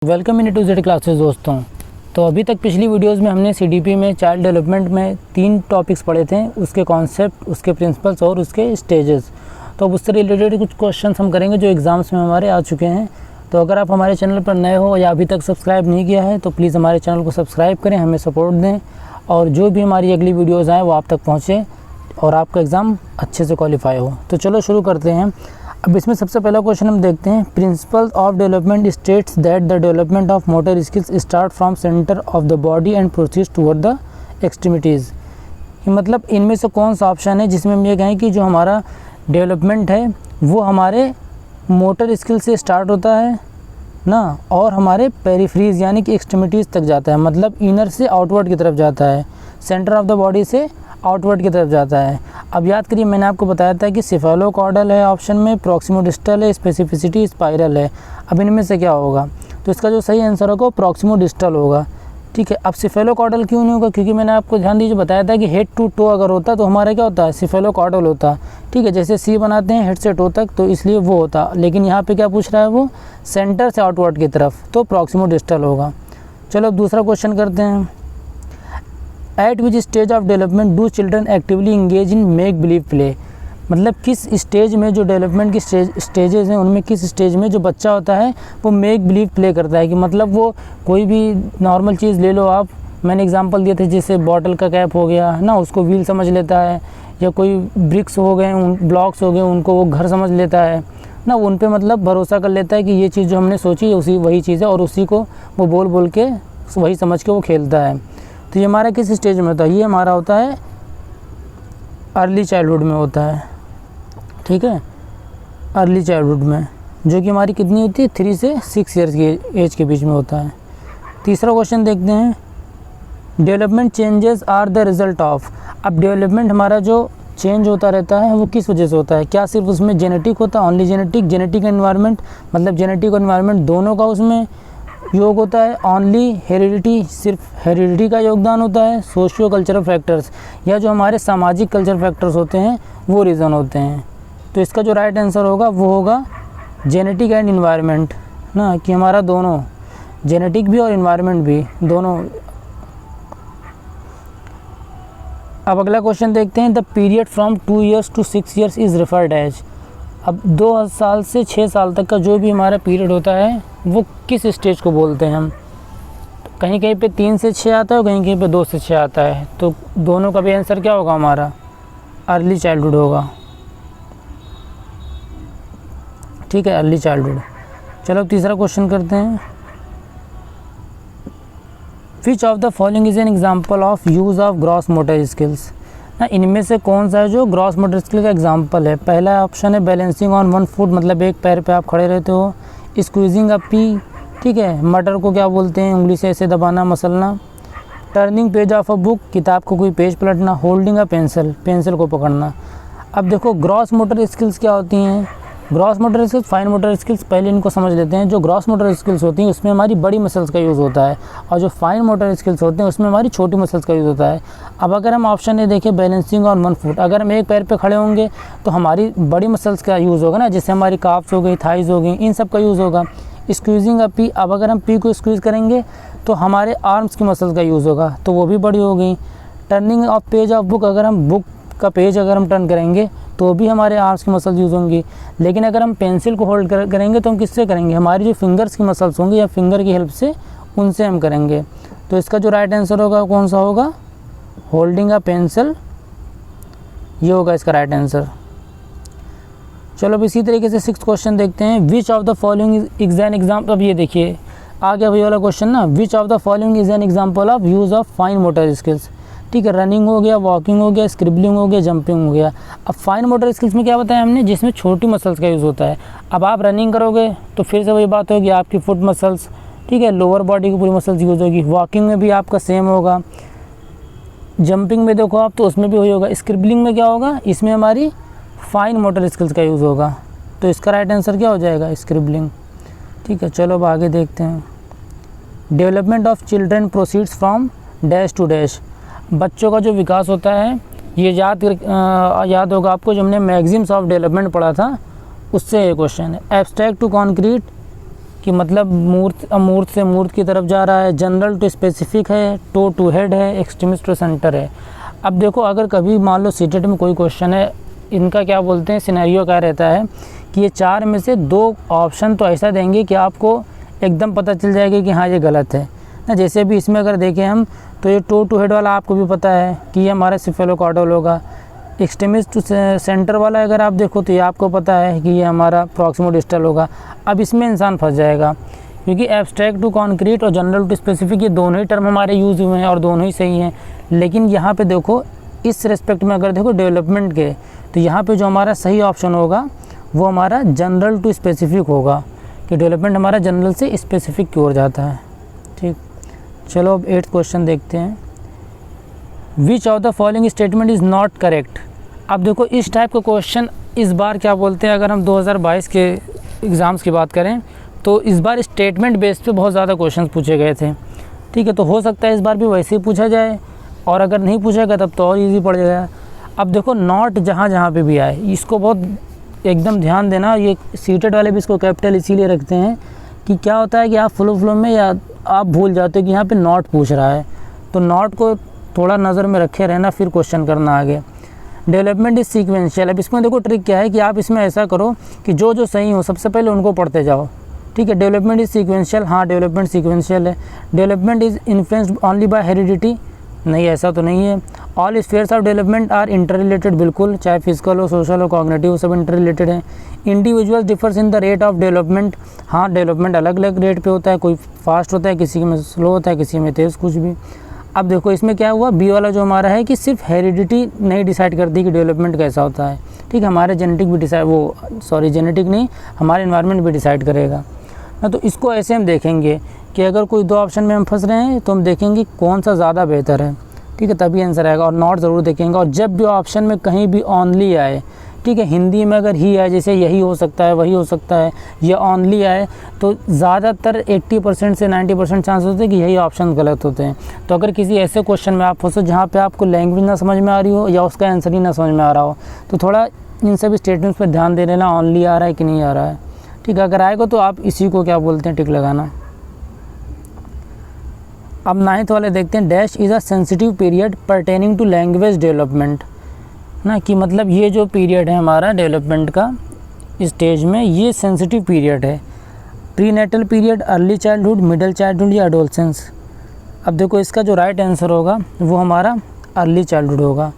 Welcome in to Z classes दोस्तों। तो अभी तक पिछली वीडियोस में हमने सीडीपी में चाइल्ड डेवलपमेंट में 3 टॉपिक्स पढ़े थे, उसके कॉन्सेप्ट, उसके प्रिंसिपल्स और उसके स्टेजेस। तो अब उससे रिलेटेड कुछ क्वेश्चंस हम करेंगे जो एग्ज़ाम्स में हमारे आ चुके हैं। तो अगर आप हमारे चैनल पर नए हो या अभी तक सब्सक्राइब नहीं किया है तो प्लीज़ हमारे चैनल को सब्सक्राइब करें, हमें सपोर्ट दें और जो भी हमारी अगली वीडियोज़ आएँ वो आप तक पहुँचे और आपका एग्ज़ाम अच्छे से क्वालिफाई हो। तो चलो शुरू करते हैं। अब इसमें सबसे पहला क्वेश्चन हम देखते हैं। Principle of development states that the development of motor skills start from centre of the body and proceeds toward the extremities. मतलब इनमें से कौन सा ऑप्शन है जिसमें हम ये कहें कि जो हमारा डेवलपमेंट है वो हमारे मोटर स्किल से स्टार्ट होता है ना, और हमारे पेरिफ्रीज यानी कि एक्सट्रीमिटीज़ तक जाता है। मतलब इनर से आउटवर्ड की तरफ जाता है, सेंटर ऑफ द बॉडी से आउटवर्ड की तरफ जाता है। अब याद करिए, मैंने आपको बताया था कि सिफेलोकॉर्डल है ऑप्शन में, प्रॉक्सिमोडिस्टल है, स्पेसिफिसिटी स्पाइरल है। अब इनमें से क्या होगा? तो इसका जो सही आंसर होगा वो प्रॉक्सिमोडिस्टल होगा। ठीक है। अब सिफेलोकॉर्डल क्यों नहीं होगा? क्योंकि मैंने आपको ध्यान दीजिए बताया था कि हेड टू टो अगर होता तो हमारा क्या होता है? सिफेलोकॉर्डल होता। ठीक है, जैसे सी बनाते हैं हेड से टो तक, तो इसलिए वो होता। लेकिन यहाँ पे क्या पूछ रहा है वो? सेंटर से आउटवर्ड की तरफ, तो प्रॉक्सिमोडिस्टल होगा। चलो अब दूसरा क्वेश्चन करते हैं। Eight which stage of development do children actively engage in make believe play. मतलब किस स्टेज में, जो डेवलपमेंट की स्टेजेस हैं उनमें किस स्टेज में जो बच्चा होता है वो मेक बिलीव प्ले करता है। कि मतलब वो कोई भी नॉर्मल चीज़ ले लो आप, मैंने एग्जांपल दिए थे जैसे बॉटल का कैप हो गया ना, उसको व्हील समझ लेता है, या कोई ब्रिक्स हो गए, उन ब्लॉक्स हो गए, उनको वो घर समझ लेता है ना, उन पे मतलब भरोसा कर लेता है कि ये चीज़ जो हमने सोची उसी वही चीज़ है, और उसी को वो बोल बोल के वही समझ के वो खेलता है। तो ये हमारा किस स्टेज में होता है? ये हमारा होता है अर्ली चाइल्डहुड में होता है। ठीक है, अर्ली चाइल्डहुड में, जो कि हमारी कितनी होती है? 3 से 6 ईयर्स की एज के बीच में होता है। तीसरा क्वेश्चन देखते हैं। Development changes are the result of. अब डेवलपमेंट हमारा जो चेंज होता रहता है वो किस वजह से होता है? क्या सिर्फ उसमें जेनेटिक होता है, ओनली जेनेटिक? जेनेटिक एनवायरनमेंट, मतलब जेनेटिक और एनवायरनमेंट दोनों का उसमें योग होता है? ओनली हेरिडिटी, सिर्फ हेरिडिटी का योगदान होता है? सोशियो कल्चरल फैक्टर्स, या जो हमारे सामाजिक कल्चर फैक्टर्स होते हैं वो रीज़न होते हैं? तो इसका जो राइट आंसर होगा वो होगा जेनेटिक एंड इन्वायरमेंट ना, कि हमारा दोनों, जेनेटिक भी और इन्वायरमेंट भी दोनों। अब अगला क्वेश्चन देखते हैं। The period from 2 years to 6 years is referred as. अब 2 साल से 6 साल तक का जो भी हमारा पीरियड होता है वो किस स्टेज को बोलते हैं हम? कहीं कहीं पे 3 से 6 आता है और कहीं कहीं पे 2 से 6 आता है। तो दोनों का भी आंसर क्या होगा हमारा? अर्ली चाइल्डहुड होगा। ठीक है, अर्ली चाइल्डहुड। चलो तीसरा क्वेश्चन करते हैं। Which of the following is an example of use of gross motor skills. ना, इनमें से कौन सा है जो ग्रॉस मोटर स्किल का एग्जाम्पल है? पहला ऑप्शन है बैलेंसिंग ऑन 1 फुट, मतलब एक पैर पे आप खड़े रहते हो। स्क्वीजिंग अ पी, ठीक है, मटर को क्या बोलते हैं? उंगली से ऐसे दबाना, मसलना। Turning page of a book, किताब को कोई पेज पलटना। होल्डिंग अ पेंसिल, पेंसिल को पकड़ना। अब देखो ग्रॉस मोटर स्किल्स क्या होती हैं? Gross motor skills, fine motor skills, पहले इनको समझ लेते हैं। जो ग्रॉस मोटर स्किल्स होती हैं उसमें हमारी बड़ी मसल्स का यूज़ होता है, और जो फाइन मोटर स्किल्स होते हैं उसमें हमारी छोटी मसल्स का यूज़ होता है। अब अगर हम ऑप्शन ए देखें, बैलेंसिंग ऑन 1 फुट, अगर हम एक पैर पे खड़े होंगे तो हमारी बड़ी मसल्स का यूज़ होगा ना, जैसे हमारी काफ्स हो गई, थाइज हो गई, इन सब का यूज़ होगा। स्क्वीजिंग अ पी, अब अगर हम पी को स्क्वीज़ करेंगे तो हमारे आर्म्स की मसल्स का यूज़ होगा, तो वो भी बड़ी हो गई। Turning of page of book, अगर हम बुक का पेज अगर हम टर्न करेंगे तो भी हमारे आर्म्स की मसल्स यूज़ होंगी। लेकिन अगर हम पेंसिल को होल्ड करेंगे तो हम किससे करेंगे? हमारी जो फिंगर्स की मसल्स होंगी या फिंगर की हेल्प से, उनसे हम करेंगे। तो इसका जो राइट आंसर होगा कौन सा होगा? होल्डिंग अ पेंसिल, ये होगा इसका राइट आंसर। चलो अब इसी तरीके से 6th क्वेश्चन देखते हैं। Which of the following is an example. अब ये देखिए आ गया वही वाला क्वेश्चन ना, which of the following is an example of use of fine motor skills. ठीक है, रनिंग हो गया, वॉकिंग हो गया, स्क्रिबलिंग हो गया, जंपिंग हो गया। अब फाइन मोटर स्किल्स में क्या बताया हमने? जिसमें छोटी मसल्स का यूज़ होता है। अब आप रनिंग करोगे तो फिर से वही बात होगी, आपकी फुट मसल्स, ठीक है, लोअर बॉडी की पूरी मसल्स यूज़ होगी। वॉकिंग में भी आपका सेम होगा। जंपिंग में देखो आप तो उसमें भी वही होगा। स्क्रिबलिंग में क्या होगा? इसमें हमारी फाइन मोटर स्किल्स का यूज़ होगा। तो इसका राइट आंसर क्या हो जाएगा? स्क्रिबलिंग। ठीक है, चलो अब आगे देखते हैं। Development of children proceeds from dash to dash. बच्चों का जो विकास होता है ये याद होगा आपको, जब हमने मैगजीम्स ऑफ डेवलपमेंट पढ़ा था उससे ये क्वेश्चन है। एब्स्ट्रैक्ट टू कॉन्क्रीट, कि मतलब मूर्त से मूर्त की तरफ जा रहा है, जनरल टू स्पेसिफिक है, टू हेड है, एक्सट्रीमिस्ट टू सेंटर है। अब देखो अगर कभी मान लो सीटेट में कोई क्वेश्चन है, इनका क्या बोलते हैं सिनेरियो क्या रहता है कि ये 4 में से 2 ऑप्शन तो ऐसा देंगे कि आपको एकदम पता चल जाएगा कि हाँ ये गलत है ना। जैसे भी इसमें अगर देखें हम तो ये टू हेड वाला आपको भी पता है कि ये हमारा सिफेलोकॉर्डल होगा। एक्सट्रीमिस्ट टू सेंटर वाला अगर आप देखो तो ये आपको पता है कि ये हमारा प्रॉक्सिमोडिस्टल होगा। अब इसमें इंसान फंस जाएगा क्योंकि एब्स्ट्रैक्ट टू कॉन्क्रीट और जनरल टू स्पेसिफिक ये दोनों ही टर्म हमारे यूज़ हुए हैं और दोनों ही सही हैं। लेकिन यहाँ पे देखो इस रेस्पेक्ट में अगर देखो डेवलपमेंट के, तो यहाँ पे जो हमारा सही ऑप्शन होगा वो हमारा जनरल टू स्पेसिफिक होगा कि डेवलपमेंट हमारा जनरल से स्पेसिफिक की ओर जाता है। ठीक, चलो अब 8th क्वेश्चन देखते हैं। Which of the following statement is not correct. अब देखो इस टाइप का क्वेश्चन इस बार क्या बोलते हैं, अगर हम 2022 के एग्ज़ाम्स की बात करें तो इस बार स्टेटमेंट बेस पे बहुत ज़्यादा क्वेश्चन पूछे गए थे। ठीक है, तो हो सकता है इस बार भी वैसे ही पूछा जाए, और अगर नहीं पूछेगा तब तो और ईजी पड़ जाएगा। अब देखो नॉट जहाँ पे भी आए इसको बहुत एकदम ध्यान देना। ये सीटेड वाले भी इसको कैपिटल इसीलिए रखते हैं कि क्या होता है कि आप फ्लो में या आप भूल जाते हो कि यहाँ पे नॉट पूछ रहा है, तो नॉट को थोड़ा नज़र में रखे रहना, फिर क्वेश्चन करना आगे। Development is sequential. अब इसमें देखो ट्रिक क्या है कि आप इसमें ऐसा करो कि जो सही हो सबसे पहले उनको पढ़ते जाओ। ठीक है, डेवलपमेंट इज़ सीक्वेंशियल, हाँ डेवलपमेंट सीक्वेंशियल है। Development is influenced only by heredity, नहीं ऐसा तो नहीं है। All spheres of development are interrelated, बिल्कुल, चाहे फिजिकल हो, सोशल हो, कॉग्निटिव, सब इंटर रिलेटेड है। Individual differs in the rate of development, हाँ डेवलपमेंट अलग अलग रेट पे होता है, कोई फास्ट होता है, किसी में स्लो होता है, किसी में तेज़, कुछ भी। अब देखो इसमें क्या हुआ, बी वाला जो हमारा है कि सिर्फ हेरिडिटी नहीं डिसाइड करती कि डेवलपमेंट कैसा होता है। ठीक है, हमारे जेनेटिक भी जेनेटिक नहीं, हमारे एनवायरनमेंट भी डिसाइड करेगा ना। तो इसको ऐसे हम देखेंगे कि अगर कोई 2 ऑप्शन में हम फंस रहे हैं तो हम देखेंगे कौन सा ज़्यादा बेहतर है। ठीक है, तभी आंसर आएगा, और नॉट ज़रूर देखेंगे। और जब भी ऑप्शन में कहीं भी ओनली आए, ठीक है, हिंदी में अगर ही आए, जैसे यही हो सकता है, वही हो सकता है, या ओनली आए, तो ज़्यादातर 80% से 90% चांस होते हैं कि यही ऑप्शन गलत होते हैं। तो अगर किसी ऐसे क्वेश्चन में आप फंसो जहाँ पे आपको लैंग्वेज ना समझ में आ रही हो या उसका आंसर ही ना समझ में आ रहा हो, तो थोड़ा इन सभी स्टेटमेंट्स पर ध्यान दे लेना, ओनली आ रहा है कि नहीं आ रहा है। ठीक है, अगर आएगा तो आप इसी को क्या बोलते हैं टिक लगाना। अब 9th वाले देखते हैं। Dash is a sensitive period pertaining to language development ना, कि मतलब ये जो पीरियड है हमारा डेवलपमेंट का स्टेज में, ये सेंसिटिव पीरियड है। Prenatal period, early childhood, middle childhood या एडोलसेंस। अब देखो इसका जो राइट आंसर होगा वो हमारा अर्ली चाइल्डहुड होगा।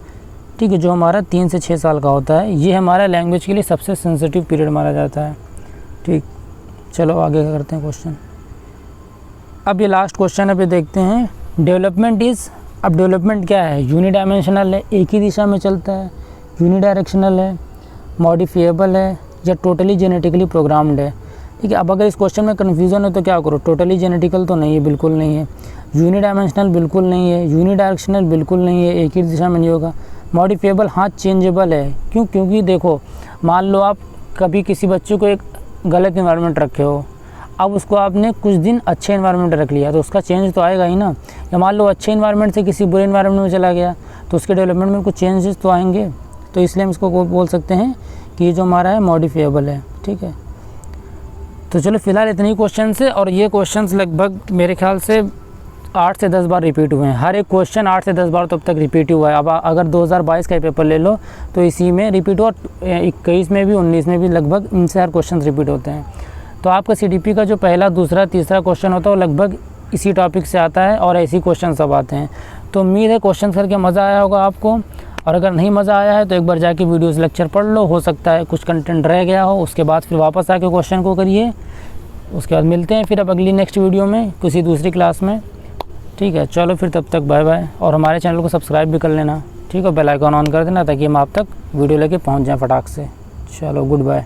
ठीक है, जो हमारा 3 से 6 साल का होता है, ये हमारा लैंग्वेज के लिए सबसे सेंसिटिव पीरियड माना जाता है। ठीक, चलो आगे करते हैं क्वेश्चन। अब ये लास्ट क्वेश्चन है, पे देखते हैं। डेवलपमेंट इज़, अब डेवलपमेंट क्या है, यूनिडायमेंशनल है, एक ही दिशा में चलता है, यूनिडायरेक्शनल है, मॉडिफिएबल है, या टोटली जेनेटिकली प्रोग्राम्ड है। ठीक है, अब अगर इस क्वेश्चन में कन्फ्यूज़न है तो क्या करो, टोटली जेनेटिकल तो नहीं है, बिल्कुल नहीं है। यूनिडायमेंशनल बिल्कुल नहीं है। यूनिडायरेक्शनल बिल्कुल नहीं है, एक ही दिशा में नहीं होगा। मॉडिफिएबल हाँ चेंजेबल है, क्योंकि देखो मान लो आप कभी किसी बच्चे को एक गलत इन्वायरमेंट रखे हो, अब उसको आपने कुछ दिन अच्छे इन्वायरमेंट रख लिया तो उसका चेंज तो आएगा ही ना। या मान लो अच्छे इन्वायरमेंट से किसी बुरे इन्वायरमेंट में चला गया तो उसके डेवलपमेंट में कुछ चेंजेस तो आएंगे। तो इसलिए हम इसको बोल सकते हैं कि ये जो हमारा है मॉडिफिएबल है। ठीक है, तो चलो फिलहाल इतने ही क्वेश्चन है, और ये क्वेश्चन लगभग मेरे ख्याल से 8 से 10 बार रिपीट हुए हैं। हर एक क्वेश्चन 8 से 10 बार तब तक रिपीट हुआ है। अब अगर 2022 का पेपर ले लो तो इसी में रिपीट हुआ, 21 में भी 19 में भी लगभग इनसे हर क्वेश्चन रिपीट होते हैं। तो आपका CDP का जो पहला, दूसरा, तीसरा क्वेश्चन होता है वो लगभग इसी टॉपिक से आता है, और ऐसे क्वेश्चन सब आते हैं। तो उम्मीद है क्वेश्चन करके मज़ा आया होगा आपको, और अगर नहीं मज़ा आया है तो एक बार जाके वीडियोस लेक्चर पढ़ लो, हो सकता है कुछ कंटेंट रह गया हो, उसके बाद फिर वापस आके क्वेश्चन को करिए। उसके बाद मिलते हैं फिर अब अगली नेक्स्ट वीडियो में किसी दूसरी क्लास में। ठीक है, चलो फिर तब तक बाय बाय, और हमारे चैनल को सब्सक्राइब भी कर लेना। ठीक है, बेल आइकन ऑन कर देना ताकि हम आप तक वीडियो लेके पहुँच जाएँ फटाक से। चलो गुड बाय।